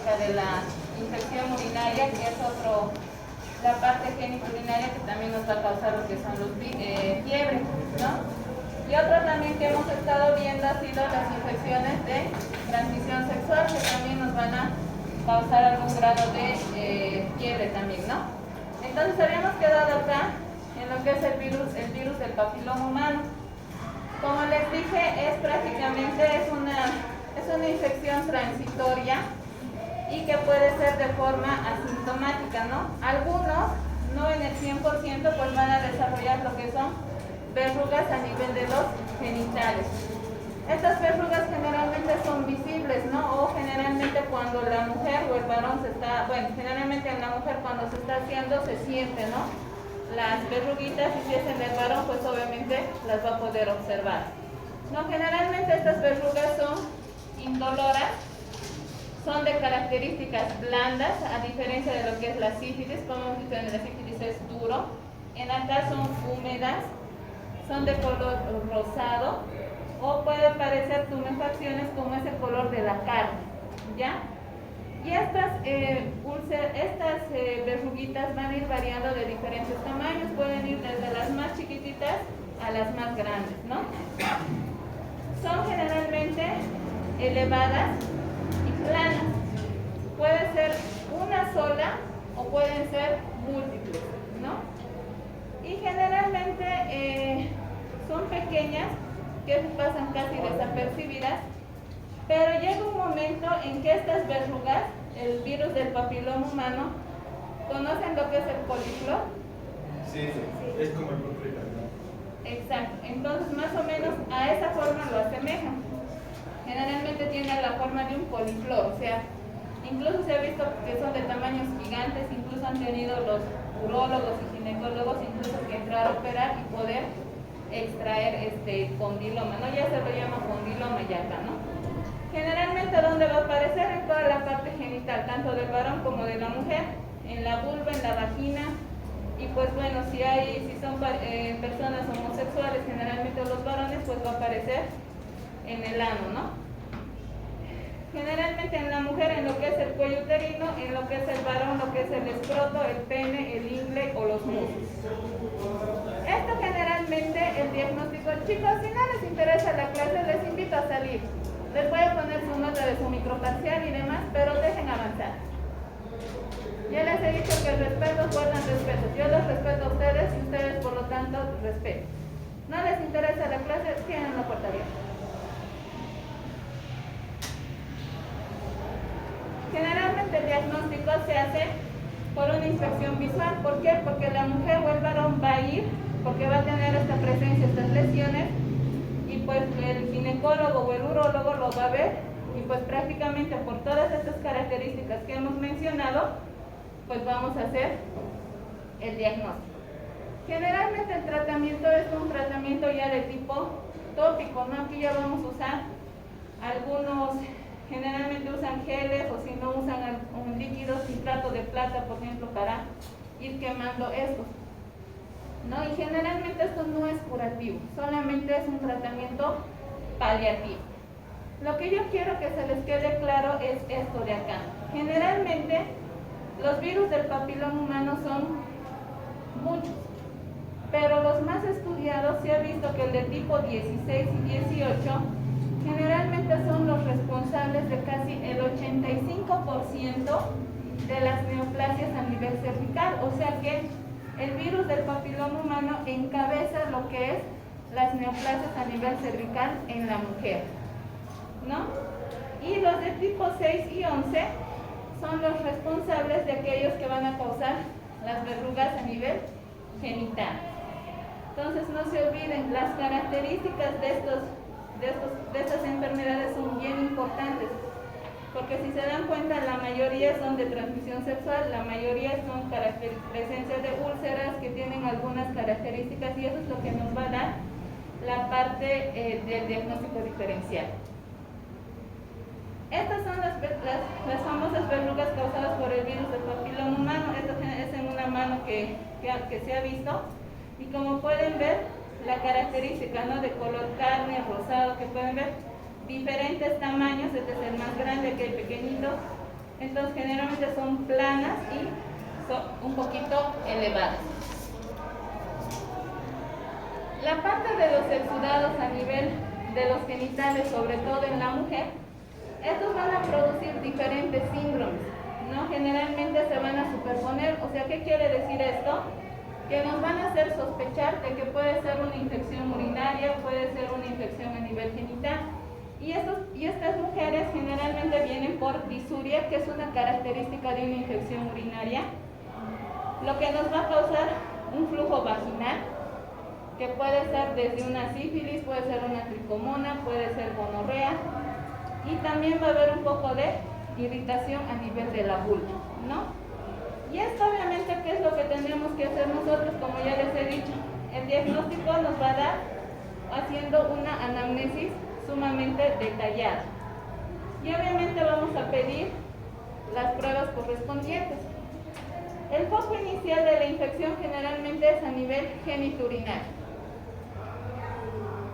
acerca de la infección urinaria, que es la parte genitourinaria que también nos va a causar lo que son los fiebres, ¿no? Y otro también que hemos estado viendo ha sido las infecciones de transmisión sexual, que también nos van a causar algún grado de fiebre también, ¿no? Entonces habíamos quedado acá en lo que es el virus del papiloma humano. Como les dije, es una infección transitoria y que puede ser de forma asintomática, ¿no? Algunos, no en el 100%, pues van a desarrollar lo que son verrugas a nivel de los genitales. Estas verrugas generalmente son visibles, ¿no? O generalmente cuando la mujer o el varón generalmente en la mujer cuando se está haciendo se siente, ¿no? Las verruguitas, y si es en el varón, pues obviamente las va a poder observar. No, generalmente estas verrugas son indoloras, son de características blandas, a diferencia de lo que es la sífilis. Como hemos dicho, la sífilis es duro. En acá son húmedas, son de color rosado, o puede aparecer tumefacciones como es el color de la carne, ¿ya? Y estas verruguitas van a ir variando de diferentes tamaños, pueden ir desde las más chiquititas a las más grandes, ¿no? Son generalmente elevadas y planas. Puede ser una sola o pueden ser múltiples, ¿no? Y generalmente son pequeñas, que pasan casi desapercibidas, pero llega un momento en que estas verrugas, el virus del papiloma humano, ¿conocen lo que es el coliflor? Sí, es como el brócoli, ¿no? Exacto, entonces más o menos a esa forma lo asemejan. Generalmente tienen la forma de un coliflor, o sea, incluso se ha visto que son de tamaños gigantes, incluso han tenido los urólogos y ginecólogos incluso que entrar a operar y poder extraer condiloma, ¿no? Ya se lo llama condiloma ya acá, ¿no? Generalmente, ¿dónde va a aparecer? En toda la parte genital, tanto del varón como de la mujer, en la vulva, en la vagina, y pues bueno, si son personas homosexuales, generalmente los varones, pues va a aparecer en el ano, ¿no? Generalmente en la mujer, en lo que es el cuello uterino, en lo que es el varón, lo que es el escroto, el pene, el ingle o los muslos. Esto generalmente el diagnóstico. Chicos, si no les interesa la clase, les invito a salir. Les voy a poner su nota de su microparcial y demás, pero dejen avanzar. Ya les he dicho que el respeto guardan respeto. Yo los respeto a ustedes y ustedes, por lo tanto, respeto. No les interesa la clase, tienen la puerta abierta. Generalmente el diagnóstico se hace por una inspección visual. ¿Por qué? Porque la mujer o el varón va a ir, porque va a tener esta presencia, estas lesiones, y pues el ginecólogo o el urólogo lo va a ver, y pues prácticamente por todas estas características que hemos mencionado, pues vamos a hacer el diagnóstico. Generalmente el tratamiento es un tratamiento ya de tipo tópico, ¿no? Aquí ya vamos a usar algunos. Generalmente usan geles, o si no usan un líquido citrato de plata, por ejemplo, para ir quemando estos, ¿no? Y generalmente esto no es curativo, solamente es un tratamiento paliativo. Lo que yo quiero que se les quede claro es esto de acá. Generalmente los virus del papiloma humano son muchos, pero los más estudiados se ha visto que el de tipo 16 y 18 generalmente son los responsables de casi el 85% de las neoplasias a nivel cervical, o sea que el virus del papiloma humano encabeza lo que es las neoplasias a nivel cervical en la mujer, ¿no? Y los de tipo 6 y 11 son los responsables de aquellos que van a causar las verrugas a nivel genital. Entonces no se olviden, las características de estas enfermedades son bien importantes, porque si se dan cuenta, la mayoría son de transmisión sexual, la mayoría son presencia de úlceras que tienen algunas características, y eso es lo que nos va a dar la parte del diagnóstico diferencial. Estas son las famosas verrugas causadas por el virus del papiloma humano. Esto es en una mano que se ha visto, y como pueden ver, la característica, ¿no?, de color carne, rosado, que pueden ver diferentes tamaños. Este es el más grande, que el pequeñito, Entonces generalmente son planas y son un poquito elevadas. La parte de los exudados a nivel de los genitales, sobre todo en la mujer, estos van a producir diferentes síndromes, ¿no? Generalmente se van a superponer. O sea, ¿qué quiere decir esto? Que nos van a hacer sospechar de que puede ser una infección urinaria, puede ser una infección a nivel genital. Y estas mujeres generalmente vienen por disuria, que es una característica de una infección urinaria, lo que nos va a causar un flujo vaginal, que puede ser desde una sífilis, puede ser una tricomona, puede ser gonorrea, y también va a haber un poco de irritación a nivel de la vulva, ¿no? Y esto obviamente, ¿qué es lo que tenemos que hacer nosotros? Como ya les he dicho, el diagnóstico nos va a dar haciendo una anamnesis sumamente detallada. Y obviamente vamos a pedir las pruebas correspondientes. El foco inicial de la infección generalmente es a nivel genitourinario.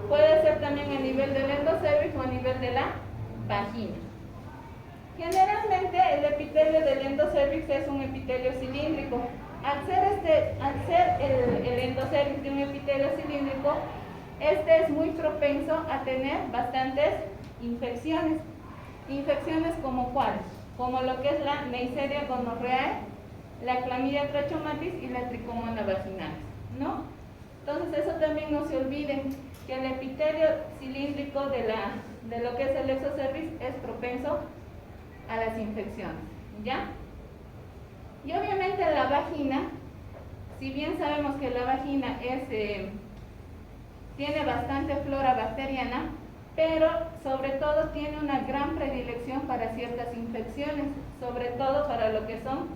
Puede ser también a nivel del endocervix o a nivel de la vagina. Generalmente el epitelio del endocervix es un epitelio cilíndrico. Al ser el endocervix de un epitelio cilíndrico, este es muy propenso a tener bastantes infecciones. ¿Infecciones como cuáles? Como lo que es la Neisseria gonorrhoeae, la Chlamydia trachomatis y la Tricomona vaginalis, ¿no? Entonces eso también no se olviden, que el epitelio cilíndrico de lo que es el exocervix es propenso a las infecciones, ¿ya? Y obviamente la vagina, si bien sabemos que la vagina tiene bastante flora bacteriana, pero sobre todo tiene una gran predilección para ciertas infecciones, sobre todo para lo que son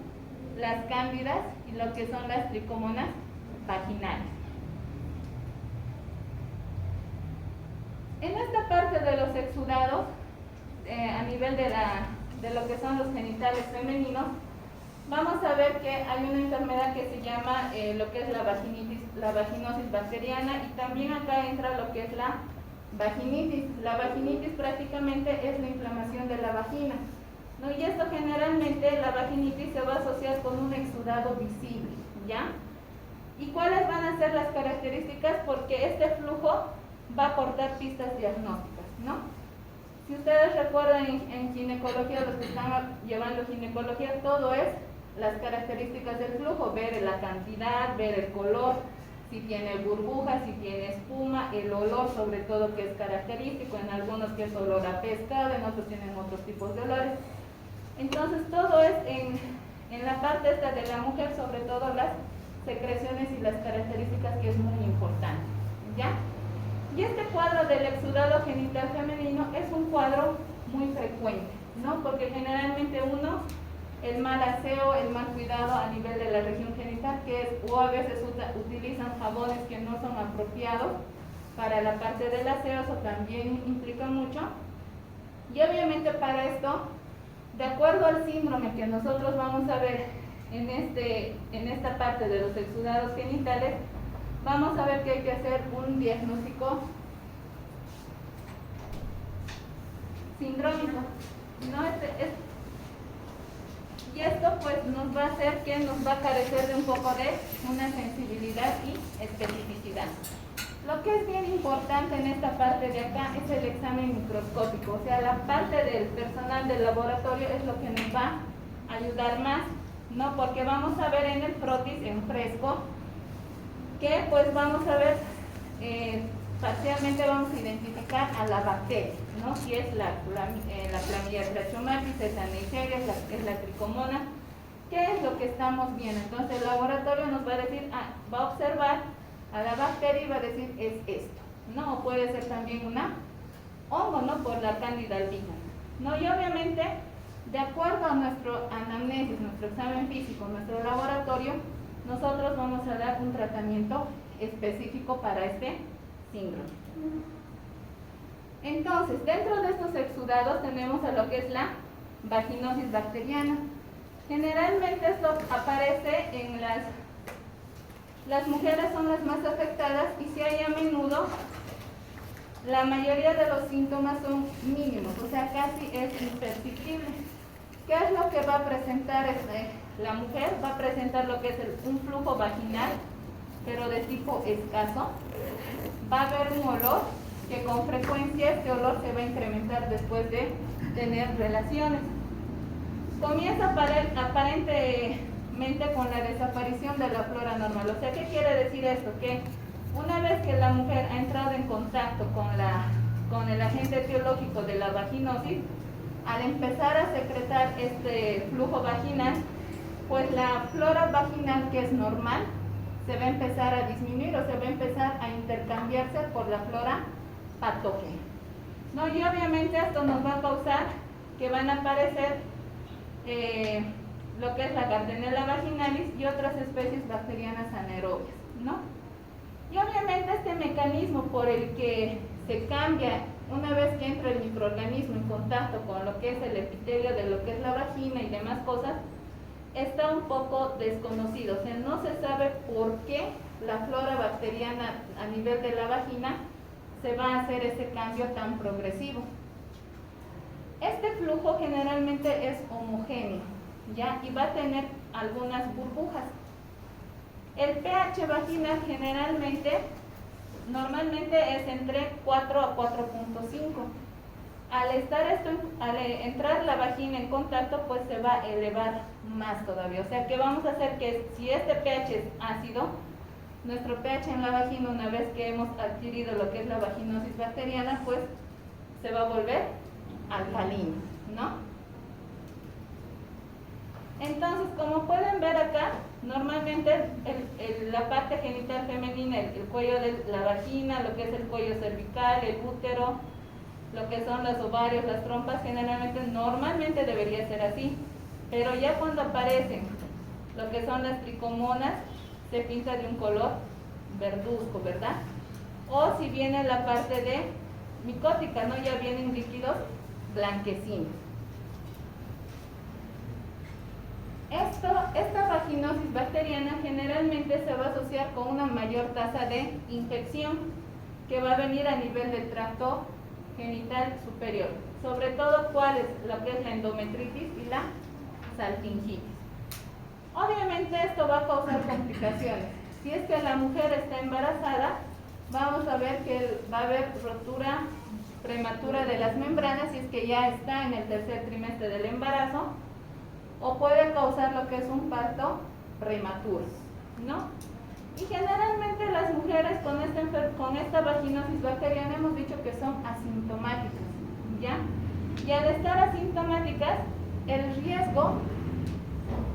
las cándidas y lo que son las tricomonas vaginales. En esta parte de los exudados, a nivel de lo que son los genitales femeninos, vamos a ver que hay una enfermedad que se llama lo que es la vaginosis bacteriana, y también acá entra lo que es la vaginitis. La vaginitis prácticamente es la inflamación de la vagina, ¿no? Y esto generalmente, la vaginitis se va a asociar con un exudado visible, ¿ya? ¿Y cuáles van a ser las características? Porque este flujo va a aportar pistas diagnósticas, ¿no? Si ustedes recuerdan en ginecología, los que están llevando ginecología, todo es las características del flujo, ver la cantidad, ver el color, si tiene burbujas, si tiene espuma, el olor sobre todo, que es característico, en algunos que es olor a pescado, en otros tienen otros tipos de olores. Entonces todo es en la parte esta de la mujer, sobre todo las secreciones y las características, que es muy importante, ¿ya? Y este cuadro del exudado genital femenino es un cuadro muy frecuente, ¿no? Porque generalmente el mal aseo, el mal cuidado a nivel de la región genital, o a veces utilizan jabones que no son apropiados para la parte del aseo, eso también implica mucho. Y obviamente para esto, de acuerdo al síndrome que nosotros vamos a ver en esta parte de los exudados genitales, vamos a ver que hay que hacer un diagnóstico sindrómico, ¿no? Y esto pues nos va a hacer que nos va a carecer de un poco de una sensibilidad y especificidad. Lo que es bien importante en esta parte de acá es el examen microscópico, o sea, la parte del personal del laboratorio es lo que nos va a ayudar más, ¿no? Porque vamos a ver en el frotis, en fresco, que pues vamos a ver, parcialmente vamos a identificar a la bacteria, ¿no? Si es la Chlamydia trachomatis, es la Neisseria, es la tricomona, ¿qué es lo que estamos viendo? Entonces el laboratorio nos va a decir, va a observar a la bacteria y va a decir, es esto, ¿no? O puede ser también una hongo, ¿no? Por la Candida albicans, ¿no? Y obviamente, de acuerdo a nuestro anamnesis, nuestro examen físico, nuestro laboratorio, nosotros vamos a dar un tratamiento específico para este síndrome. Entonces, dentro de estos exudados tenemos a lo que es la vaginosis bacteriana. Generalmente esto aparece en las mujeres, son las más afectadas, y si hay a menudo, la mayoría de los síntomas son mínimos, o sea, casi es imperceptible. ¿Qué es lo que va a presentar la mujer? Va a presentar lo que es un flujo vaginal, pero de tipo escaso. Va a haber un olor que con frecuencia este olor se va a incrementar después de tener relaciones. Comienza aparentemente con la desaparición de la flora normal. O sea, ¿qué quiere decir esto? Que una vez que la mujer ha entrado en contacto con el agente etiológico de la vaginosis, al empezar a secretar este flujo vaginal, pues la flora vaginal, que es normal, se va a empezar a disminuir o se va a empezar a intercambiarse por la flora patógena, ¿no? Y obviamente esto nos va a causar que van a aparecer lo que es la Gardnerella vaginalis y otras especies bacterianas anaerobias, ¿no? Y obviamente este mecanismo por el que se cambia una vez que entra el microorganismo en contacto con lo que es el epitelio de lo que es la vagina y demás cosas, está un poco desconocido. O sea, no se sabe por qué la flora bacteriana a nivel de la vagina se va a hacer ese cambio tan progresivo. Este flujo generalmente es homogéneo, ¿ya? Y va a tener algunas burbujas. El pH vaginal normalmente es entre 4 a 4.5. Al entrar la vagina en contacto, pues se va a elevar más todavía. O sea que vamos a hacer que si este pH es ácido, nuestro pH en la vagina, una vez que hemos adquirido lo que es la vaginosis bacteriana, pues se va a volver alcalino, ¿no? Entonces, como pueden ver acá, normalmente la parte genital femenina, el cuello de la vagina, lo que es el cuello cervical, el útero, lo que son los ovarios, las trompas, normalmente debería ser así, pero ya cuando aparecen lo que son las tricomonas, se pinta de un color verduzco, ¿verdad? O si viene la parte de micótica, ¿no? Ya vienen líquidos blanquecinos. Esta vaginosis bacteriana generalmente se va a asociar con una mayor tasa de infección que va a venir a nivel del tracto genital superior, sobre todo cuál es lo que es la endometritis y la salpingitis. Obviamente esto va a causar complicaciones. Si es que la mujer está embarazada, vamos a ver que va a haber rotura prematura de las membranas si es que ya está en el tercer trimestre del embarazo, o puede causar lo que es un parto prematuro, ¿no? Y generalmente las mujeres con esta vaginosis bacteriana hemos dicho que son asintomáticas, ¿ya? Y al estar asintomáticas, el riesgo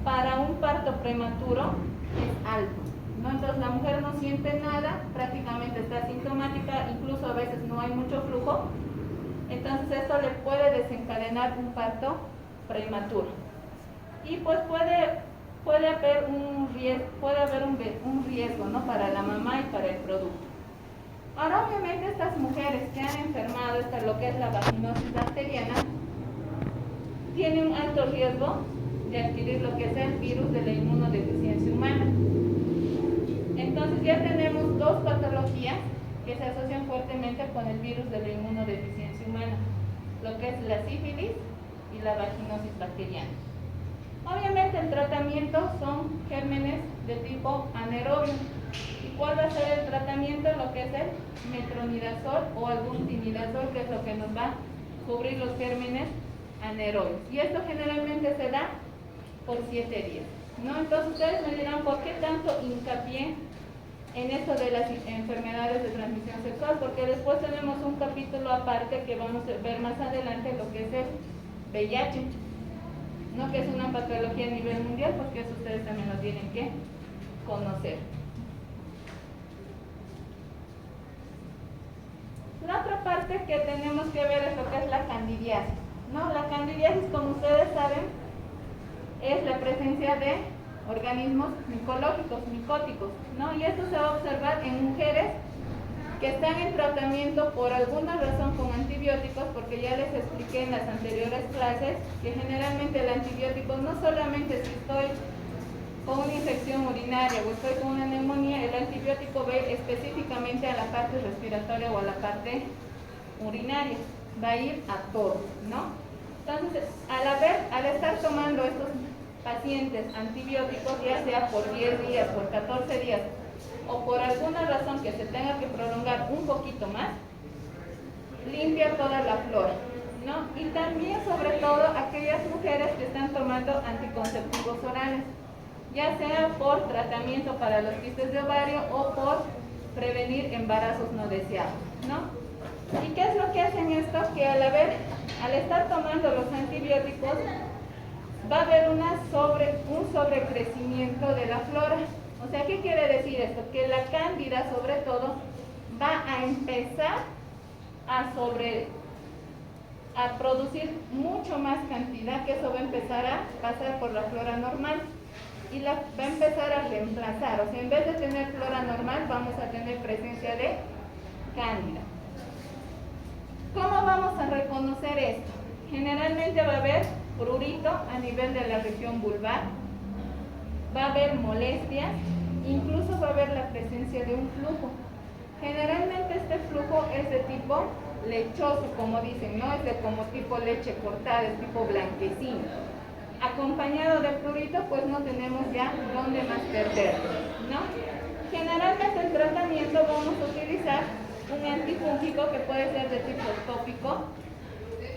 para un parto prematuro es alto, ¿no? Entonces la mujer no siente nada, prácticamente está asintomática, incluso a veces no hay mucho flujo, entonces esto le puede desencadenar un parto prematuro. Y pues puede haber un riesgo, ¿no? Para la mamá y para el producto. Ahora, obviamente, estas mujeres que han enfermado, lo que es la vaginosis bacteriana, tienen un alto riesgo de adquirir lo que es el virus de la inmunodeficiencia humana. Entonces ya tenemos dos patologías que se asocian fuertemente con el virus de la inmunodeficiencia humana, lo que es la sífilis y la vaginosis bacteriana. Obviamente el tratamiento son gérmenes de tipo anaerobio. ¿Y cuál va a ser el tratamiento? Lo que es el metronidazol o algún tinidazol, que es lo que nos va a cubrir los gérmenes anaerobios. Y esto generalmente se da por 7 días, ¿no? Entonces ustedes me dirán, ¿por qué tanto hincapié en esto de las enfermedades de transmisión sexual? Porque después tenemos un capítulo aparte que vamos a ver más adelante, lo que es el VIH, ¿no? Que es una patología a nivel mundial, porque eso ustedes también lo tienen que conocer. La otra parte que tenemos que ver es lo que es la candidiasis, ¿no? La candidiasis, como ustedes saben, es la presencia de organismos micológicos, micóticos, ¿no? Y esto se va a observar en mujeres que están en tratamiento por alguna razón con antibióticos, porque ya les expliqué en las anteriores clases que generalmente el antibiótico no solamente si estoy con una infección urinaria o estoy con una neumonía, el antibiótico va específicamente a la parte respiratoria o a la parte urinaria, va a ir a todo, ¿no? Entonces, al estar tomando estos pacientes antibióticos, ya sea por 10 días, por 14 días, o por alguna razón que se tenga que prolongar un poquito más, limpia toda la flora, ¿no? Y también, sobre todo, aquellas mujeres que están tomando anticonceptivos orales, ya sea por tratamiento para los quistes de ovario o por prevenir embarazos no deseados, ¿no? ¿Y qué es lo que hacen esto? Que al estar tomando los antibióticos, va a haber un sobrecrecimiento de la flora. O sea, ¿qué quiere decir esto? Que la cándida, sobre todo, va a empezar a producir mucho más cantidad, que eso va a empezar a pasar por la flora normal y va a empezar a reemplazar. O sea, en vez de tener flora normal, vamos a tener presencia de cándida. ¿Cómo vamos a reconocer esto? Generalmente va a haber prurito a nivel de la región vulvar, va a haber molestias, incluso va a haber la presencia de un flujo. Generalmente este flujo es de tipo lechoso, como dicen, no es de como tipo leche cortada, es tipo blanquecino. Acompañado de prurito, pues no tenemos ya dónde más perderlo, ¿no? Generalmente el tratamiento vamos a utilizar un antifúngico que puede ser de tipo tópico,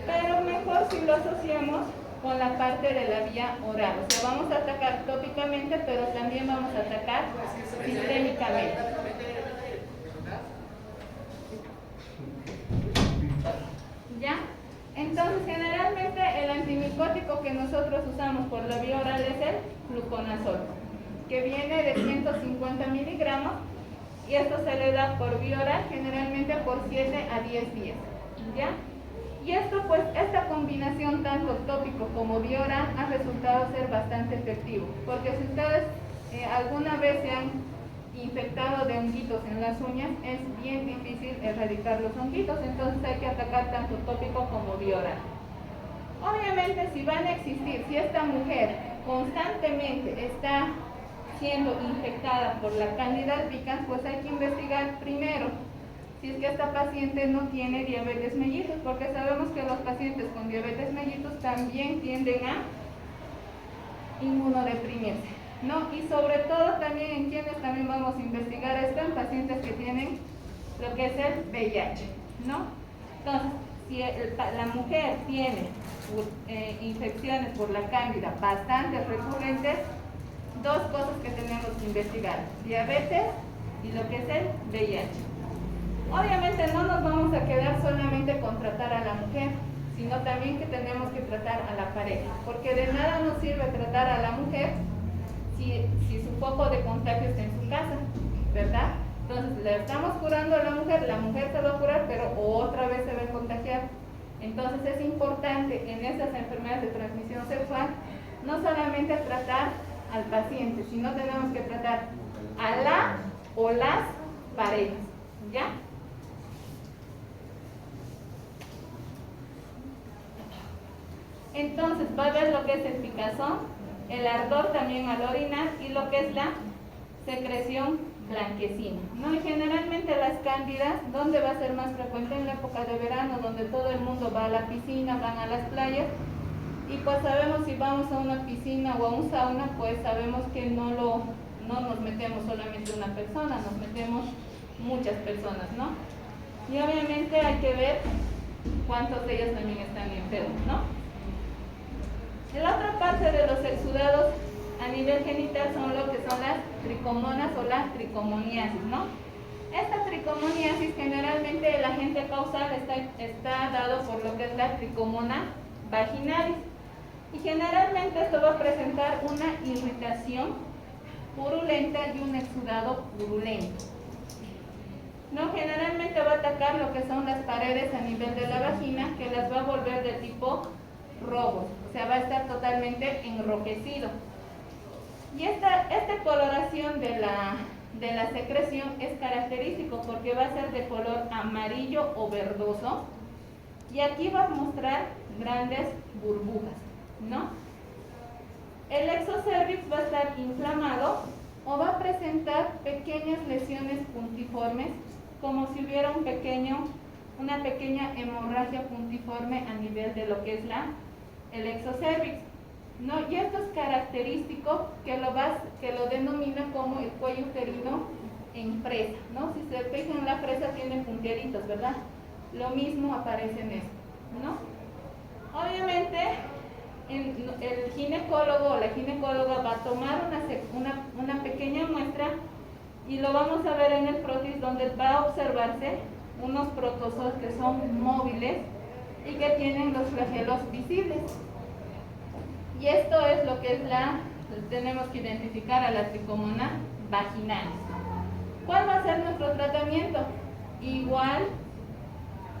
pero mejor si lo asociamos con la parte de la vía oral. O sea, vamos a atacar tópicamente, pero también vamos a atacar sistémicamente. ¿Ya? Entonces, generalmente el antimicótico que nosotros usamos por la vía oral es el fluconazol, que viene de 150 miligramos, y esto se le da por vía oral generalmente por 7 a 10 días, ¿ya? Y esto, pues, esta combinación tanto tópico como vía oral ha resultado ser bastante efectivo, porque si ustedes alguna vez se han infectado de honguitos en las uñas, es bien difícil erradicar los honguitos, entonces hay que atacar tanto tópico como vía oral. Obviamente, si van a existir, si esta mujer constantemente está siendo infectada por la Candida albicans, pues hay que investigar primero si es que esta paciente no tiene diabetes mellitus, porque sabemos que los pacientes con diabetes mellitus también tienden a inmunodeprimirse, ¿no? Y sobre todo también en quienes también vamos a investigar esto, en pacientes que tienen lo que es el VIH, ¿no? Entonces, si la mujer tiene infecciones por la Cándida bastante recurrentes, dos cosas que tenemos que investigar: diabetes y lo que es el VIH. Obviamente no nos vamos a quedar solamente con tratar a la mujer, sino también que tenemos que tratar a la pareja, porque de nada nos sirve tratar a la mujer si su foco de contagio está en su casa, ¿verdad? Entonces le estamos curando a la mujer se va a curar, pero otra vez se va a contagiar. Entonces es importante en estas enfermedades de transmisión sexual no solamente tratar al paciente, sino tenemos que tratar a la o las parejas, ¿ya? Entonces va a haber lo que es el picazón, el ardor también al orinar y lo que es la secreción blanquecina, ¿no? Y generalmente las cándidas, ¿dónde va a ser más frecuente? En la época de verano, donde todo el mundo va a la piscina, van a las playas, y pues sabemos, si vamos a una piscina o a un sauna, pues sabemos que no nos metemos solamente una persona, nos metemos muchas personas, ¿no? Y obviamente hay que ver cuántos de ellos también están enfermos, ¿no? La otra parte de los exudados a nivel genital son lo que son las tricomonas o la tricomoniasis, ¿no? Esta tricomoniasis, generalmente el agente causal está dado por lo que es la tricomona vaginalis, y generalmente esto va a presentar una irritación purulenta y un exudado purulento, ¿no? Generalmente va a atacar lo que son las paredes a nivel de la vagina, que las va a volver de tipo rojo, o sea, va a estar totalmente enrojecido. Y esta coloración de la secreción es característico porque va a ser de color amarillo o verdoso, y aquí va a mostrar grandes burbujas, ¿no? El exocervix va a estar inflamado o va a presentar pequeñas lesiones puntiformes, como si hubiera una pequeña hemorragia puntiforme a nivel de lo que es la el exocervix, ¿no? Y esto es característico que lo denomina como el cuello uterino en fresa, ¿no? Si se fijan, la fresa tiene puntieritos, ¿verdad? Lo mismo aparece en esto, ¿no? Obviamente, el ginecólogo o la ginecóloga va a tomar una pequeña muestra y lo vamos a ver en el prótesis, donde va a observarse unos protozoos que son móviles y que tienen los flagelos visibles. Y esto es lo que es tenemos que identificar a la Trichomona vaginalis. ¿Cuál va a ser nuestro tratamiento? Igual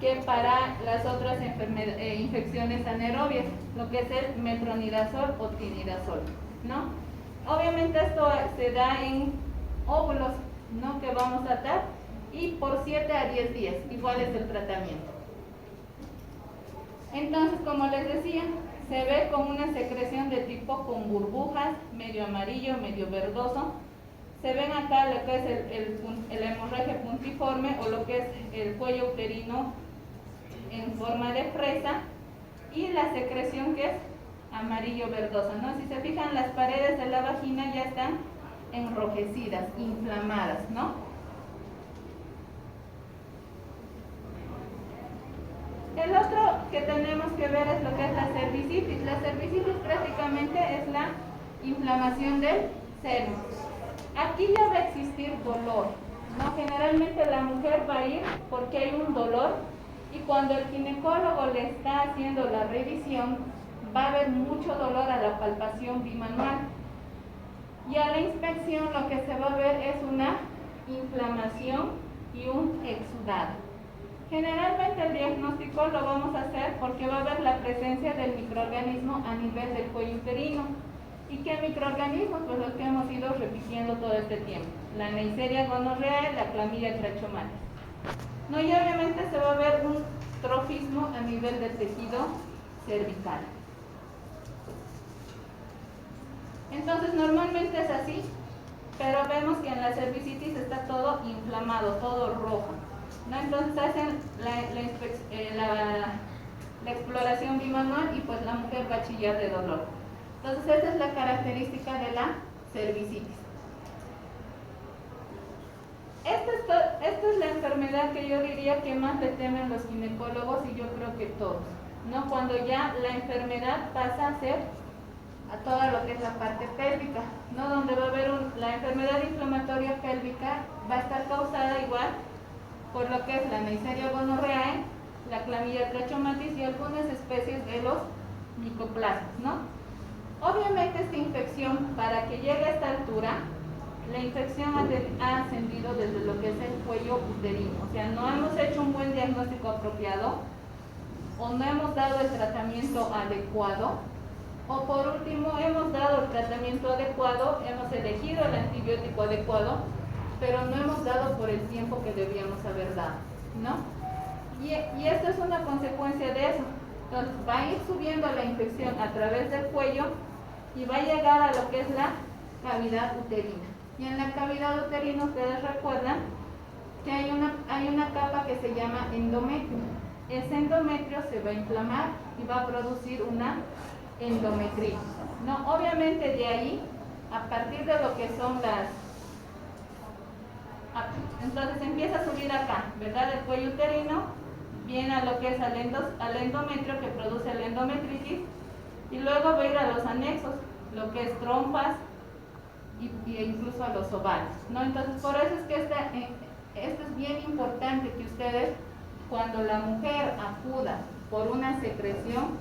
que para las otras infecciones anaerobias, lo que es el metronidazol o tinidazol, ¿no? Obviamente esto se da en óvulos, ¿no?, que vamos a dar, y por 7 a 10 días, igual es el tratamiento. Entonces, como les decía, se ve con una secreción de tipo con burbujas, medio amarillo, medio verdoso. Se ven acá lo que es el hemorragia puntiforme, o lo que es el cuello uterino en forma de fresa, y la secreción que es amarillo verdosa, ¿no? Si se fijan, las paredes de la vagina ya están enrojecidas, inflamadas, ¿no? El otro que tenemos que ver es lo que es la cervicitis. La cervicitis prácticamente es la inflamación del cervix. Aquí ya va a existir dolor, ¿no? Generalmente la mujer va a ir porque hay un dolor, y cuando el ginecólogo le está haciendo la revisión, va a haber mucho dolor a la palpación bimanual. Y a la inspección lo que se va a ver es una inflamación y un exudado. Generalmente el diagnóstico lo vamos a hacer porque va a haber la presencia del microorganismo a nivel del cuello uterino. ¿Y qué microorganismos? Pues los que hemos ido repitiendo todo este tiempo: la Neisseria gonorrhoeae, la Chlamydia trachomatis. No, y obviamente se va a ver un trofismo a nivel del tejido cervical. Entonces normalmente es así, pero vemos que en la cervicitis está todo inflamado, todo rojo, ¿no? Entonces hacen la exploración bimanual y pues la mujer va a chillar de dolor. Entonces esa es la característica de la cervicitis. Esta es la enfermedad que yo diría que más le temen los ginecólogos, y yo creo que todos, ¿no? Cuando ya la enfermedad pasa a ser a toda lo que es la parte pélvica, ¿no? Donde va a haber la enfermedad inflamatoria pélvica, va a estar causada igual por lo que es la Neisseria gonorrhoeae, la Chlamydia trachomatis y algunas especies de los micoplasmas, ¿no? Obviamente esta infección, para que llegue a esta altura, la infección ha ascendido desde lo que es el cuello uterino. O sea, no hemos hecho un buen diagnóstico apropiado, o no hemos dado el tratamiento adecuado, o por último hemos dado el tratamiento adecuado, hemos elegido el antibiótico adecuado, pero no hemos dado por el tiempo que debíamos haber dado, ¿no? Y esto es una consecuencia de eso. Entonces va a ir subiendo la infección a través del cuello y va a llegar a lo que es la cavidad uterina. Y en la cavidad uterina, ustedes recuerdan que hay una capa que se llama endometrio. Ese endometrio se va a inflamar y va a producir una endometritis, ¿no? Obviamente de ahí, a partir de lo que son entonces empieza a subir acá, ¿verdad? Del cuello uterino, viene a lo que es al endometrio, que produce la endometritis, y luego va a ir a los anexos, lo que es trompas y incluso a los ovarios, ¿no? Entonces por eso es que esto es bien importante, que ustedes, cuando la mujer acuda por una secreción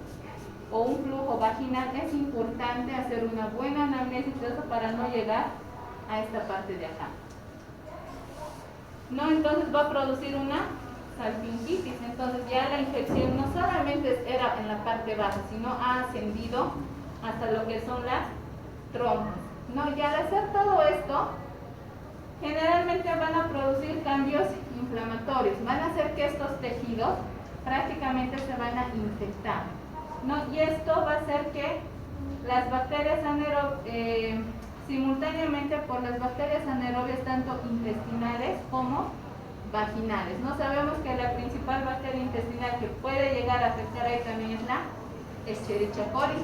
o un flujo vaginal, es importante hacer una buena anamnesis de eso para no llegar a esta parte de acá, ¿no? Entonces va a producir una salpingitis. Entonces ya la infección no solamente era en la parte baja, sino ha ascendido hasta lo que son las trompas, ¿no? Y al hacer todo esto, generalmente van a producir cambios inflamatorios, van a hacer que estos tejidos prácticamente se van a infectar, ¿no? Y esto va a hacer que las bacterias simultáneamente por las bacterias anaerobias, tanto intestinales como vaginales, ¿no? Sabemos que la principal bacteria intestinal que puede llegar a afectar ahí también es la Escherichia coli,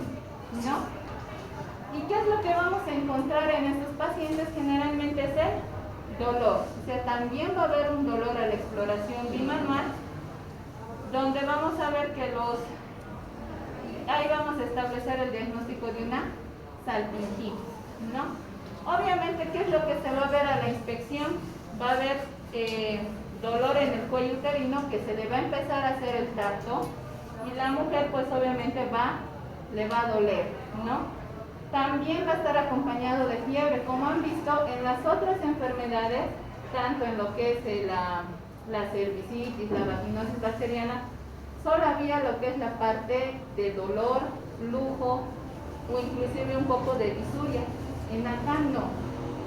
¿no? ¿Y qué es lo que vamos a encontrar en estos pacientes? Generalmente es el dolor. O sea, también va a haber un dolor a la exploración bimanual, donde vamos a ver que ahí vamos a establecer el diagnóstico de una salpingitis, ¿no? Obviamente, ¿qué es lo que se va a ver a la inspección? Va a haber dolor en el cuello uterino, que se le va a empezar a hacer el tacto, y la mujer pues obviamente le va a doler, ¿no? También va a estar acompañado de fiebre. Como han visto en las otras enfermedades, tanto en lo que es la cervicitis, la vaginosis bacteriana, solo había lo que es la parte de dolor, flujo o inclusive un poco de disuria. En acá no.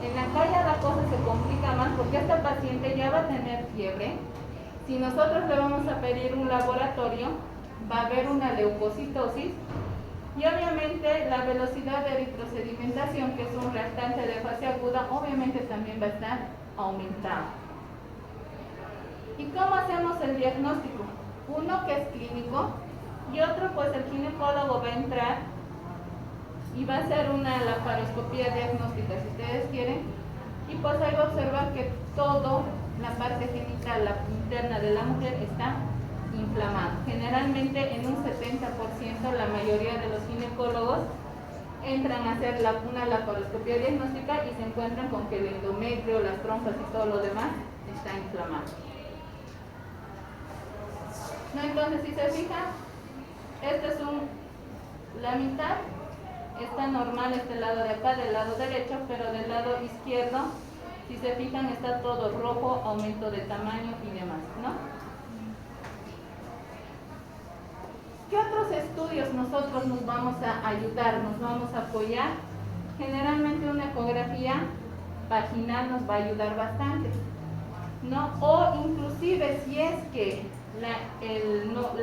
En acá ya la cosa se complica más porque esta paciente ya va a tener fiebre. Si nosotros le vamos a pedir un laboratorio, va a haber una leucocitosis y obviamente la velocidad de eritrosedimentación, que es un reactante de fase aguda, obviamente también va a estar aumentada. ¿Y cómo hacemos el diagnóstico? Uno que es clínico y otro pues el ginecólogo va a entrar y va a hacer una laparoscopía diagnóstica si ustedes quieren, y pues ahí va a observar que todo la parte genital, la interna de la mujer está inflamada. Generalmente en un 70% la mayoría de los ginecólogos entran a hacer una laparoscopía diagnóstica y se encuentran con que el endometrio, las trompas y todo lo demás está inflamado. ¿No? Entonces, si se fijan, este es la mitad, está normal este lado de acá, del lado derecho, pero del lado izquierdo, si se fijan, está todo rojo, aumento de tamaño y demás, ¿no? ¿Qué otros estudios nosotros nos vamos a ayudar, nos vamos a apoyar? Generalmente una ecografía vaginal nos va a ayudar bastante, ¿no? O inclusive si es que la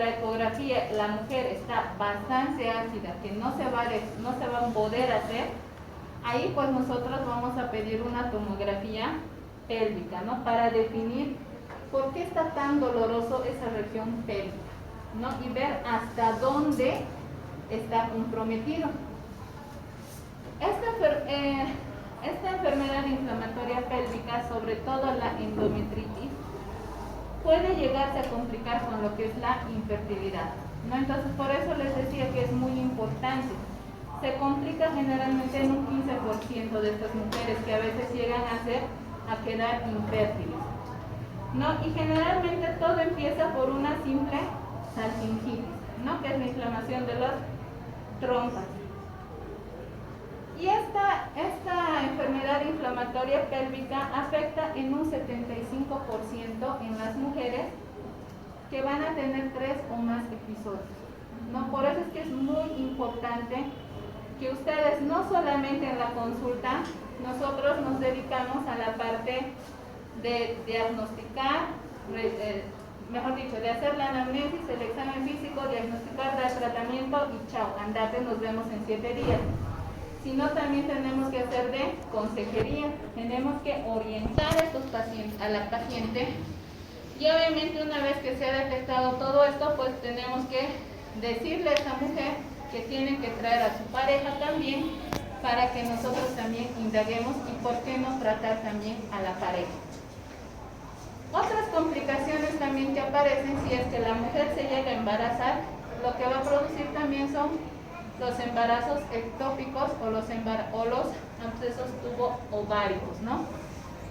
ecografía, la mujer está bastante ácida, que no se va a poder hacer, ahí pues nosotros vamos a pedir una tomografía pélvica, ¿no? Para definir por qué está tan doloroso esa región pélvica, ¿no? Y ver hasta dónde está comprometido. Esta enfermedad inflamatoria pélvica, sobre todo la endometritis, puede llegarse a complicar con lo que es la infertilidad, ¿no? Entonces, por eso les decía que es muy importante. Se complica generalmente en un 15% de estas mujeres que a veces llegan a quedar infértiles, ¿no? Y generalmente todo empieza por una simple salpingitis, ¿no? Que es la inflamación de las trompas. Y esta enfermedad inflamatoria pélvica afecta en un 75% en las mujeres que van a tener 3 o más episodios, ¿no? Por eso es que es muy importante que ustedes, no solamente en la consulta, nosotros nos dedicamos a la parte de diagnosticar, mejor dicho, de hacer la anamnesis, el examen físico, diagnosticar, dar tratamiento y chao, andate, nos vemos en 7 días. Sino también tenemos que hacer de consejería, tenemos que orientar a la paciente, y obviamente una vez que se ha detectado todo esto, pues tenemos que decirle a esa mujer que tiene que traer a su pareja también, para que nosotros también indaguemos y por qué no tratar también a la pareja. Otras complicaciones también que aparecen si es que la mujer se llega a embarazar, lo que va a producir también son los embarazos ectópicos o los abscesos tubo-ováricos, ¿no?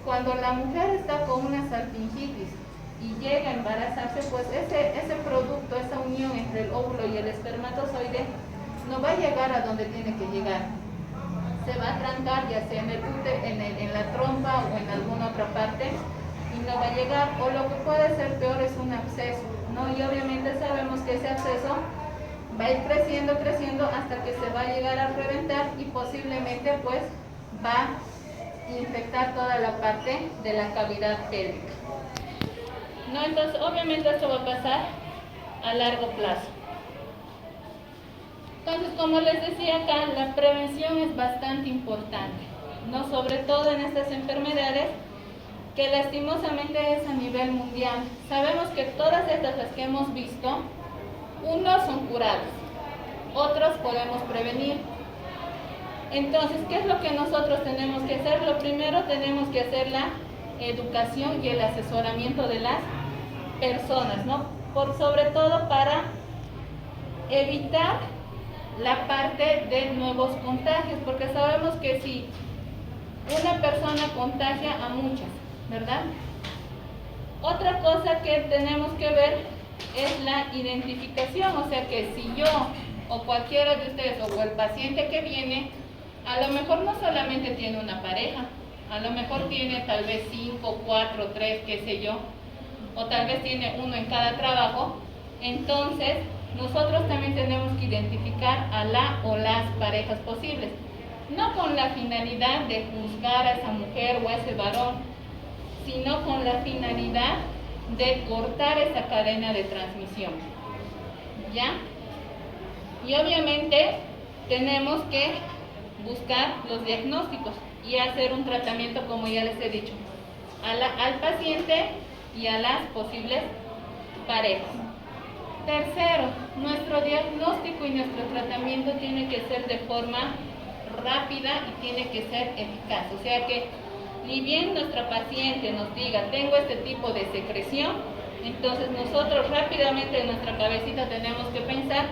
Cuando la mujer está con una salpingitis y llega a embarazarse, pues ese producto, esa unión entre el óvulo y el espermatozoide no va a llegar a donde tiene que llegar. Se va a trancar ya sea en el útero, en la trompa o en alguna otra parte, y no va a llegar, o lo que puede ser peor es un absceso, ¿no? Y obviamente sabemos que ese absceso va a ir creciendo hasta que se va a llegar a reventar y posiblemente pues va a infectar toda la parte de la cavidad pélvica, ¿no? Entonces obviamente esto va a pasar a largo plazo. Entonces, como les decía acá, la prevención es bastante importante, ¿no? Sobre todo en estas enfermedades que lastimosamente es a nivel mundial. Sabemos que todas estas las que hemos visto, unos son curables, otros podemos prevenir. Entonces, ¿qué es lo que nosotros tenemos que hacer? Lo primero, tenemos que hacer la educación y el asesoramiento de las personas, ¿no? Sobre todo para evitar la parte de nuevos contagios, porque sabemos que si una persona contagia a muchas, ¿verdad? Otra cosa que tenemos que ver es la identificación, o sea que si yo o cualquiera de ustedes o el paciente que viene, a lo mejor no solamente tiene una pareja, a lo mejor tiene tal vez 5, 4, 3, qué sé yo, o tal vez tiene uno en cada trabajo. Entonces nosotros también tenemos que identificar a la o las parejas posibles, no con la finalidad de juzgar a esa mujer o a ese varón, sino con la finalidad de cortar esa cadena de transmisión, ¿ya? Y obviamente tenemos que buscar los diagnósticos y hacer un tratamiento, como ya les he dicho, al paciente y a las posibles parejas. Tercero, nuestro diagnóstico y nuestro tratamiento tiene que ser de forma rápida y tiene que ser eficaz. O sea que, ni bien nuestra paciente nos diga, tengo este tipo de secreción, entonces nosotros rápidamente en nuestra cabecita tenemos que pensar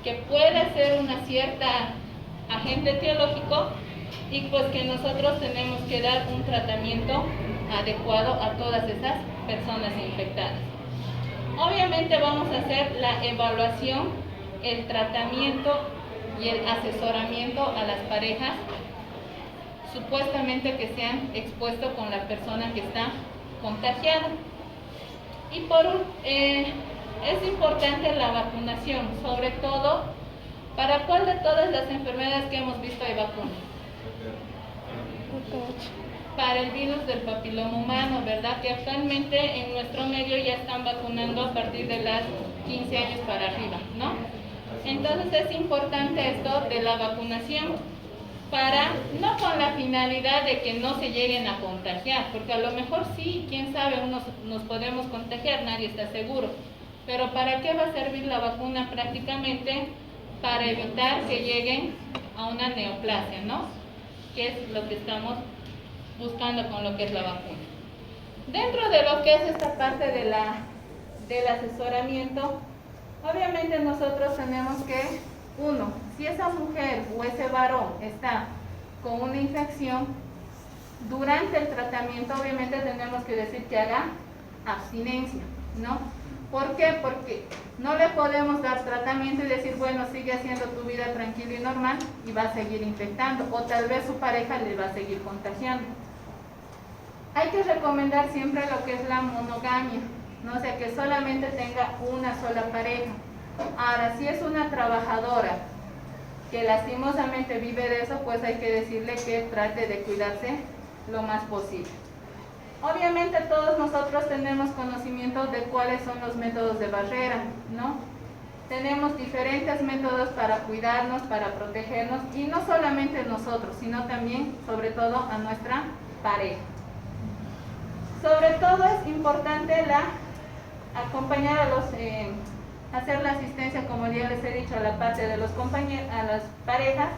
que puede ser una cierta agente etiológico y pues que nosotros tenemos que dar un tratamiento adecuado a todas esas personas infectadas. Obviamente vamos a hacer la evaluación, el tratamiento y el asesoramiento a las parejas supuestamente que se han expuesto con la persona que está contagiada. Y es importante la vacunación, sobre todo, ¿para cuál de todas las enfermedades que hemos visto hay vacuna? Para el virus del papiloma humano, ¿verdad? Que actualmente en nuestro medio ya están vacunando a partir de las 15 años para arriba, ¿no? Entonces es importante esto de la vacunación, no con la finalidad de que no se lleguen a contagiar, porque a lo mejor sí, quién sabe, nos podemos contagiar, nadie está seguro. Pero ¿para qué va a servir la vacuna? Prácticamente para evitar que lleguen a una neoplasia, ¿no? Que es lo que estamos buscando con lo que es la vacuna. Dentro de lo que es esta parte del asesoramiento, obviamente nosotros tenemos que, uno, si esa mujer o ese varón está con una infección, durante el tratamiento obviamente tenemos que decir que haga abstinencia, ¿no? ¿Por qué? Porque no le podemos dar tratamiento y decir, bueno, sigue haciendo tu vida tranquila y normal y va a seguir infectando, o tal vez su pareja le va a seguir contagiando. Hay que recomendar siempre lo que es la monogamia, ¿no? O sea, que solamente tenga una sola pareja. Ahora, si es una trabajadora que lastimosamente vive de eso, pues hay que decirle que trate de cuidarse lo más posible. Obviamente todos nosotros tenemos conocimiento de cuáles son los métodos de barrera, ¿no? Tenemos diferentes métodos para cuidarnos, para protegernos, y no solamente nosotros, sino también, sobre todo, a nuestra pareja. Sobre todo es importante acompañar hacer la asistencia, como ya les he dicho, a la parte de los compañeros, a las parejas,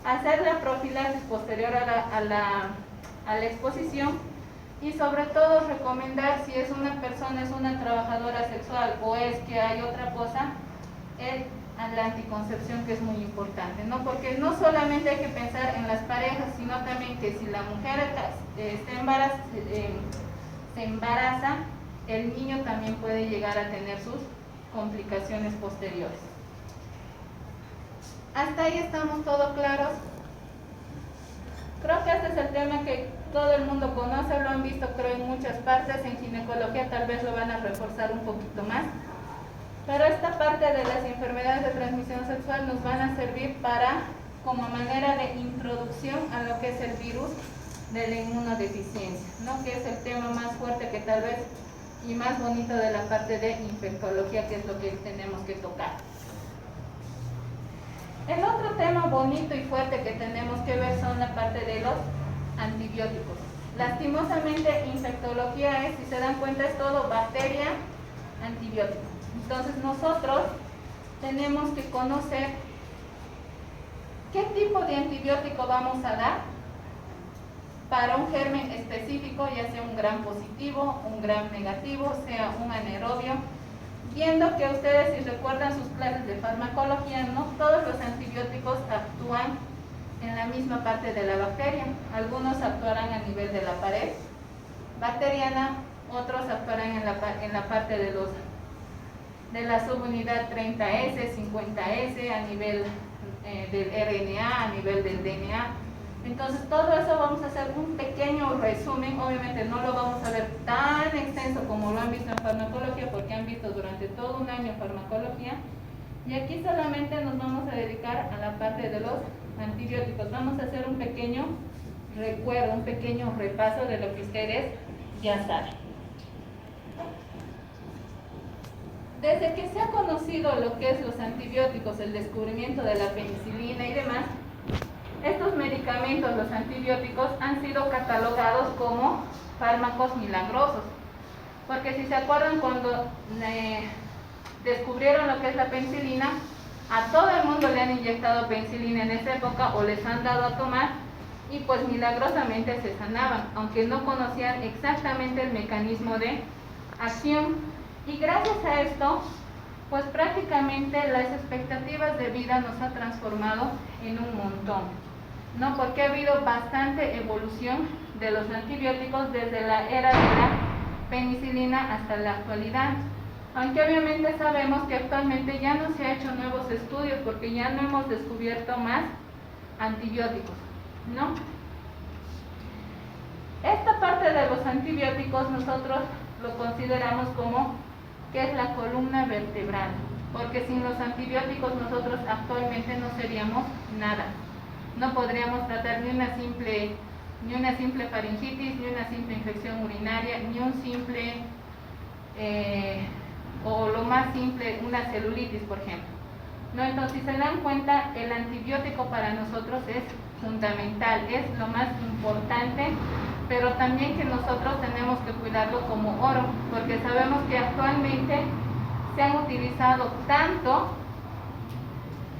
hacer la profilaxis posterior a la exposición, y sobre todo recomendar, si es una persona, es una trabajadora sexual o es que hay otra cosa, la anticoncepción, que es muy importante, ¿no? Porque no solamente hay que pensar en las parejas, sino también que si la mujer se embaraza, el niño también puede llegar a tener sus complicaciones posteriores. ¿Hasta ahí estamos todos claros? Creo que este es el tema que todo el mundo conoce, lo han visto creo en muchas partes, en ginecología tal vez lo van a reforzar un poquito más. Pero esta parte de las enfermedades de transmisión sexual nos van a servir como manera de introducción a lo que es el virus de la inmunodeficiencia, ¿no? Que es el tema más fuerte que tal vez y más bonito de la parte de infectología, que es lo que tenemos que tocar. El otro tema bonito y fuerte que tenemos que ver son la parte de los antibióticos. Lastimosamente, infectología si se dan cuenta, es todo bacteria, antibiótico. Entonces nosotros tenemos que conocer qué tipo de antibiótico vamos a dar para un germen específico, ya sea un gram positivo, un gram negativo, sea un anaerobio. Viendo que ustedes, si recuerdan sus clases de farmacología, no todos los antibióticos actúan en la misma parte de la bacteria. Algunos actuarán a nivel de la pared bacteriana, otros actuarán en la parte de la subunidad 30S, 50S, a nivel del RNA, a nivel del DNA. Entonces todo eso vamos a hacer un pequeño resumen. Obviamente no lo vamos a ver tan extenso como lo han visto en farmacología, porque han visto durante todo un año farmacología, y aquí solamente nos vamos a dedicar a la parte de los antibióticos. Vamos a hacer un pequeño recuerdo, un pequeño repaso de lo que ustedes ya saben. Desde que se ha conocido lo que es los antibióticos, el descubrimiento de la penicilina y demás, estos medicamentos, los antibióticos, han sido catalogados como fármacos milagrosos. Porque si se acuerdan, cuando descubrieron lo que es la penicilina, a todo el mundo le han inyectado penicilina en esa época o les han dado a tomar, y pues milagrosamente se sanaban, aunque no conocían exactamente el mecanismo de acción. Y gracias a esto, pues prácticamente las expectativas de vida nos ha transformado en un montón, ¿no? Porque ha habido bastante evolución de los antibióticos desde la era de la penicilina hasta la actualidad. Aunque obviamente sabemos que actualmente ya no se han hecho nuevos estudios, porque ya no hemos descubierto más antibióticos, ¿no? Esta parte de los antibióticos nosotros lo consideramos como que es la columna vertebral, porque sin los antibióticos nosotros actualmente no seríamos nada. No podríamos tratar ni una simple faringitis, ni una simple infección urinaria, ni un simple, o lo más simple, una celulitis, por ejemplo, ¿no? Entonces, si se dan cuenta, el antibiótico para nosotros es fundamental, es lo más importante, pero también que nosotros tenemos que cuidarlo como oro, porque sabemos que actualmente se han utilizado tanto,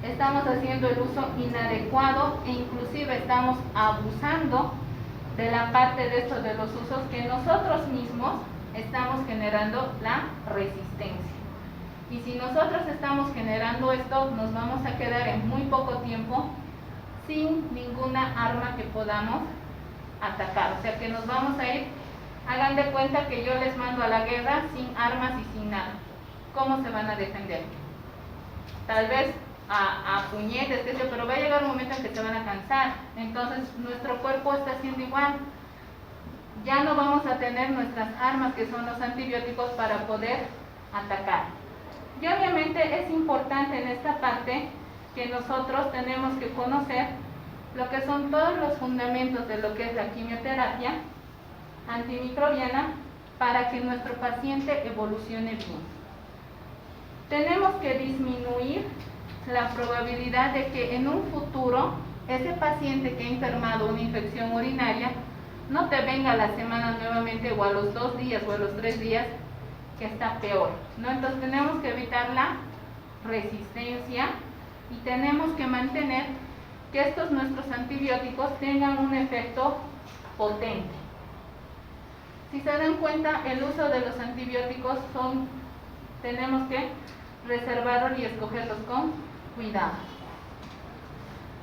estamos haciendo el uso inadecuado e inclusive estamos abusando de la parte de esto de los usos, que nosotros mismos estamos generando la resistencia. Y si nosotros estamos generando esto, nos vamos a quedar en muy poco tiempo sin ninguna arma que podamos atacar. O sea que nos vamos a ir, hagan de cuenta que yo les mando a la guerra sin armas y sin nada. ¿Cómo se van a defender? Tal vez a puñetes, qué sé yo, pero va a llegar un momento en que se van a cansar. Entonces nuestro cuerpo está haciendo igual. Ya no vamos a tener nuestras armas, que son los antibióticos, para poder atacar. Y obviamente es importante en esta parte que nosotros tenemos que conocer lo que son todos los fundamentos de lo que es la quimioterapia antimicrobiana para que nuestro paciente evolucione bien. Tenemos que disminuir la probabilidad de que en un futuro ese paciente que ha enfermado una infección urinaria no te venga a la semana nuevamente, o a los 2 días o a los 3 días, que está peor, ¿no? Entonces tenemos que evitar la resistencia y tenemos que mantener que estos nuestros antibióticos tengan un efecto potente. Si se dan cuenta, el uso de los antibióticos tenemos que reservarlos y escogerlos con cuidado.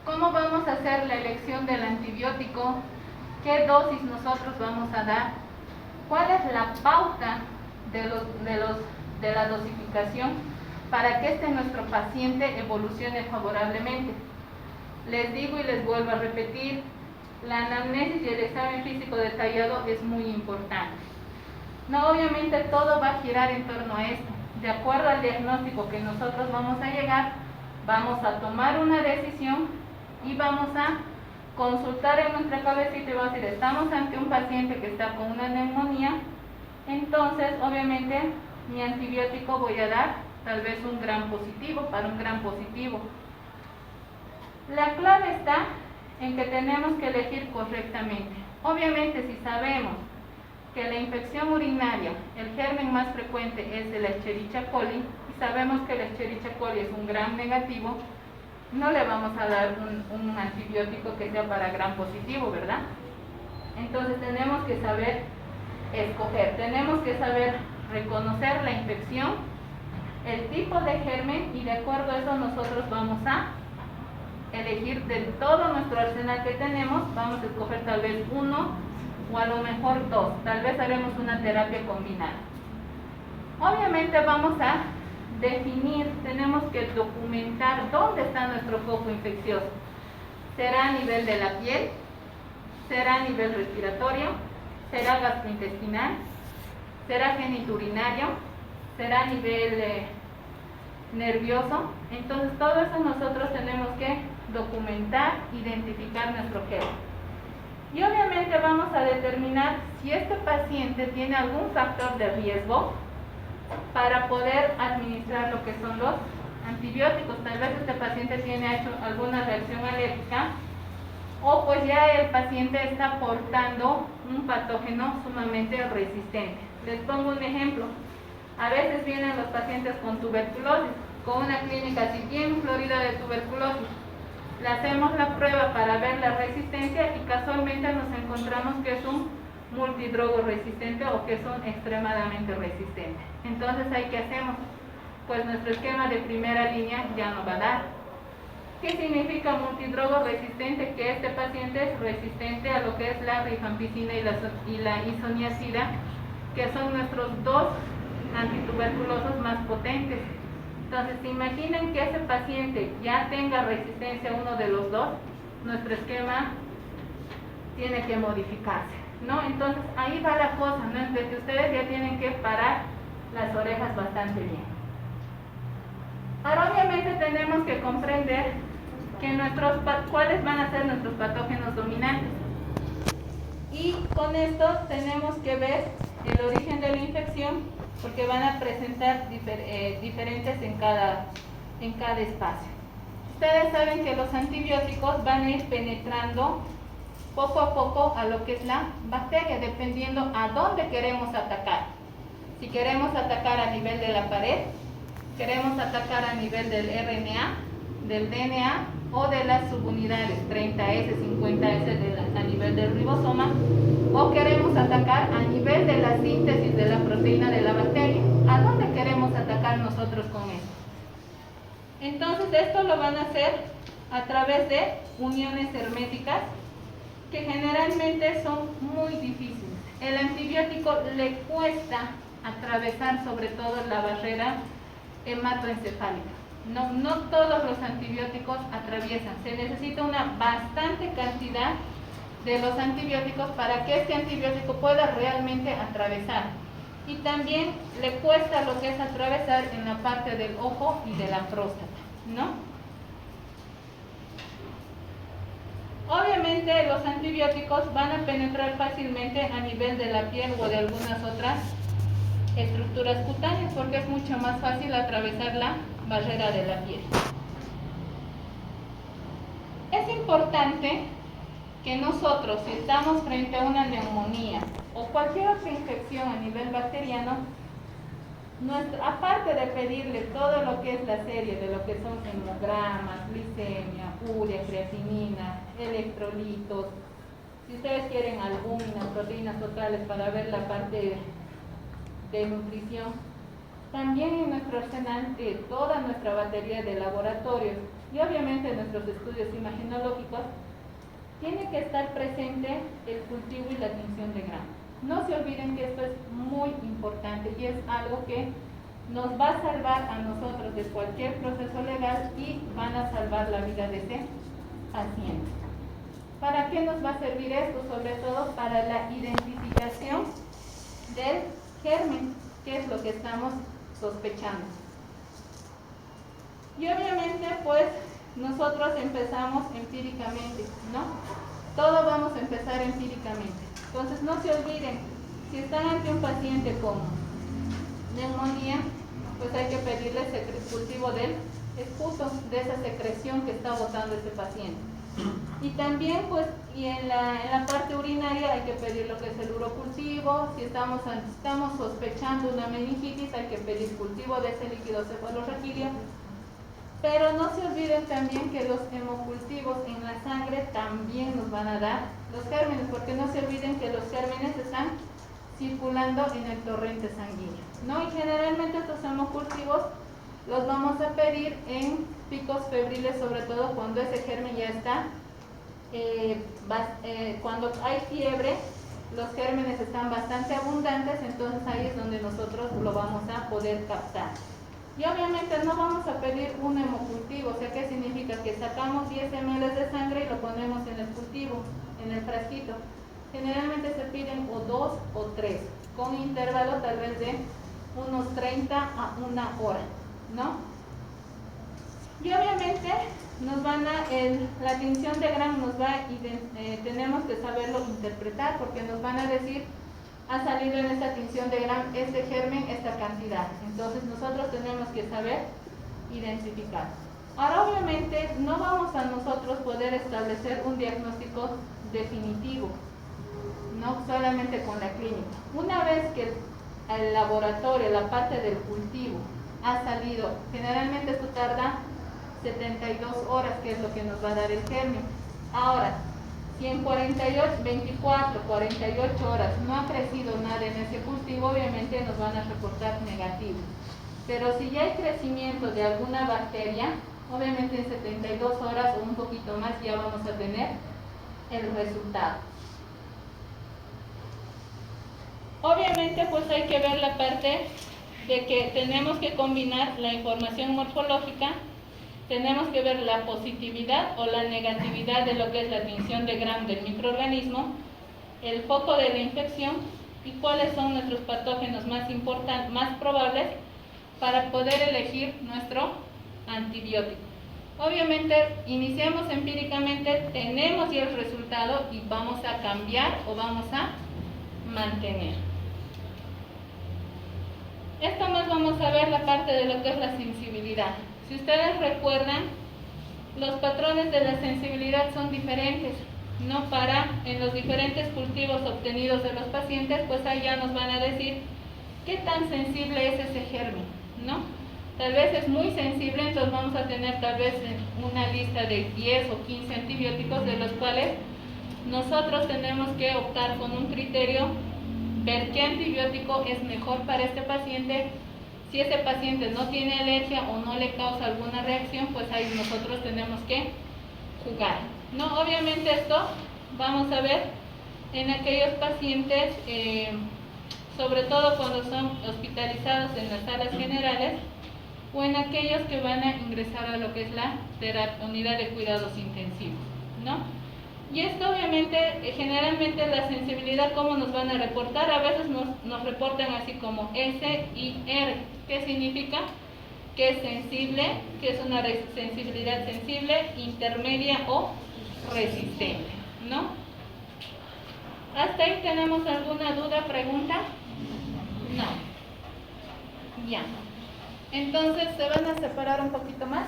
¿Cómo vamos a hacer la elección del antibiótico? ¿Qué dosis nosotros vamos a dar? ¿Cuál es la pauta de la dosificación para que nuestro paciente evolucione favorablemente? Les digo y les vuelvo a repetir, la anamnesis y el examen físico detallado es muy importante. No, obviamente todo va a girar en torno a esto. De acuerdo al diagnóstico que nosotros vamos a llegar, vamos a tomar una decisión y vamos a consultar en nuestra cabecita y vamos a decir, estamos ante un paciente que está con una neumonía, entonces obviamente mi antibiótico voy a dar tal vez un gram positivo para un gram positivo. La clave está en que tenemos que elegir correctamente. Obviamente, si sabemos que la infección urinaria, el germen más frecuente es el Escherichia coli, y sabemos que el Escherichia coli es un gram negativo, no le vamos a dar un antibiótico que sea para gram positivo, ¿verdad? Entonces tenemos que saber escoger, tenemos que saber reconocer la infección, el tipo de germen, y de acuerdo a eso nosotros vamos a elegir de todo nuestro arsenal que tenemos, vamos a escoger tal vez uno o a lo mejor dos, tal vez haremos una terapia combinada. Obviamente vamos a definir, tenemos que documentar dónde está nuestro foco infeccioso. ¿Será a nivel de la piel? ¿Será a nivel respiratorio? ¿Será gastrointestinal? ¿Será geniturinario? ¿Será a nivel nervioso? Entonces todo eso nosotros tenemos que documentar, identificar nuestro germen. Y obviamente vamos a determinar si este paciente tiene algún factor de riesgo para poder administrar lo que son los antibióticos. Tal vez este paciente tiene hecho alguna reacción alérgica, o pues ya el paciente está portando un patógeno sumamente resistente. Les pongo un ejemplo. A veces vienen los pacientes con tuberculosis, con una clínica así bien florida de tuberculosis. Le hacemos la prueba para ver la resistencia y casualmente nos encontramos que es un multidrogo resistente o que son extremadamente resistentes. Entonces, ¿ahí qué hacemos? Pues nuestro esquema de primera línea ya no va a dar. ¿Qué significa multidrogo resistente? Que este paciente es resistente a lo que es la rifampicina y la isoniazida, que son nuestros dos antituberculosos más potentes. Entonces, ¿se imaginan que ese paciente ya tenga resistencia a uno de los dos? Nuestro esquema tiene que modificarse, ¿no? Entonces, ahí va la cosa, ¿no? Entonces, ustedes ya tienen que parar las orejas bastante bien. Ahora, obviamente, tenemos que comprender que cuáles van a ser nuestros patógenos dominantes. Y con esto tenemos que ver el origen de la infección, porque van a presentar diferentes en cada espacio. Ustedes saben que los antibióticos van a ir penetrando poco a poco a lo que es la bacteria, dependiendo a dónde queremos atacar. Si queremos atacar a nivel de la pared, queremos atacar a nivel del RNA, del DNA o de las subunidades 30S, 50S a nivel del ribosoma, o queremos atacar a nivel de la síntesis de la proteína de la bacteria. ¿A dónde queremos atacar nosotros con esto? Entonces esto lo van a hacer a través de uniones herméticas que generalmente son muy difíciles. El antibiótico le cuesta atravesar sobre todo la barrera hematoencefálica. No todos los antibióticos atraviesan. Se necesita una bastante cantidad de los antibióticos para que este antibiótico pueda realmente atravesar. Y también le cuesta lo que es atravesar en la parte del ojo y de la próstata, ¿no? Obviamente los antibióticos van a penetrar fácilmente a nivel de la piel o de algunas otras estructuras cutáneas, porque es mucho más fácil atravesar la barrera de la piel. Es importante que nosotros, si estamos frente a una neumonía o cualquier otra infección a nivel bacteriano, aparte de pedirle todo lo que es la serie de lo que son hemogramas, glicemia, urea, creatinina, electrolitos, si ustedes quieren albúminas, proteínas totales para ver la parte de nutrición, también en nuestro arsenal de toda nuestra batería de laboratorios y obviamente nuestros estudios imaginológicos, tiene que estar presente el cultivo y la tinción de grano. No se olviden que esto es muy importante y es algo que nos va a salvar a nosotros de cualquier proceso legal y van a salvar la vida de ese paciente. ¿Para qué nos va a servir esto? Sobre todo para la identificación del germen, que es lo que estamos sospechando. Y obviamente pues nosotros empezamos empíricamente, ¿no? Todo vamos a empezar empíricamente. Entonces no se olviden, si están ante un paciente con neumonía, pues hay que pedirle el cultivo del esputo, de esa secreción que está botando ese paciente. Y también pues en la parte urinaria hay que pedir lo que es el urocultivo. Si estamos sospechando una meningitis, hay que pedir cultivo de ese líquido cefalorraquídeo. Pero no se olviden también que los hemocultivos en la sangre también nos van a dar los gérmenes, porque no se olviden que los gérmenes están circulando en el torrente sanguíneo, ¿no? Y generalmente estos hemocultivos los vamos a pedir en picos febriles, sobre todo cuando ese germen ya está, cuando hay fiebre, los gérmenes están bastante abundantes, entonces ahí es donde nosotros lo vamos a poder captar. Y obviamente no vamos a pedir un hemocultivo, o sea, ¿qué significa? Que sacamos 10 ml de sangre y lo ponemos en el cultivo, en el frasquito. Generalmente se piden o 2 o 3, con intervalo tal vez de unos 30 a 1 hora, ¿no? Y obviamente nos van a, la tinción de Gram nos va tenemos que saberlo interpretar, porque nos van a decir, ha salido en esta tinción de Gram este germen, esta cantidad. Entonces nosotros tenemos que saber identificar. Ahora obviamente no vamos a nosotros poder establecer un diagnóstico definitivo, no solamente con la clínica. Una vez que el laboratorio, la parte del cultivo, ha salido, generalmente esto tarda 72 horas, que es lo que nos va a dar el germen. Ahora, si en 24, 48 horas no ha crecido nada en ese cultivo, obviamente nos van a reportar negativo. Pero si ya hay crecimiento de alguna bacteria, obviamente en 72 horas o un poquito más ya vamos a tener el resultado. Obviamente pues hay que ver la parte de que tenemos que combinar la información morfológica, tenemos que ver la positividad o la negatividad de lo que es la tinción de Gram del microorganismo, el foco de la infección y cuáles son nuestros patógenos más importantes, más probables para poder elegir nuestro antibiótico. Obviamente iniciamos empíricamente, tenemos ya el resultado y vamos a cambiar o vamos a mantener. Esto más vamos a ver la parte de lo que es la sensibilidad. Si ustedes recuerdan, los patrones de la sensibilidad son diferentes, ¿no? En los diferentes cultivos obtenidos de los pacientes, pues ahí ya nos van a decir qué tan sensible es ese germen, ¿no? Tal vez es muy sensible, entonces vamos a tener tal vez una lista de 10 o 15 antibióticos, de los cuales nosotros tenemos que optar con un criterio, ver qué antibiótico es mejor para este paciente. Si ese paciente no tiene alergia o no le causa alguna reacción, pues ahí nosotros tenemos que jugar, ¿no? Obviamente esto vamos a ver en aquellos pacientes, sobre todo cuando son hospitalizados en las salas generales o en aquellos que van a ingresar a lo que es la unidad de cuidados intensivos, ¿no? Y esto obviamente, generalmente la sensibilidad, ¿cómo nos van a reportar? A veces nos reportan así como S y R. ¿Qué significa? Que es sensible, que es una sensibilidad sensible, intermedia o resistente, ¿no? ¿Hasta ahí tenemos alguna duda, pregunta? No. Ya. Entonces, ¿se van a separar un poquito más?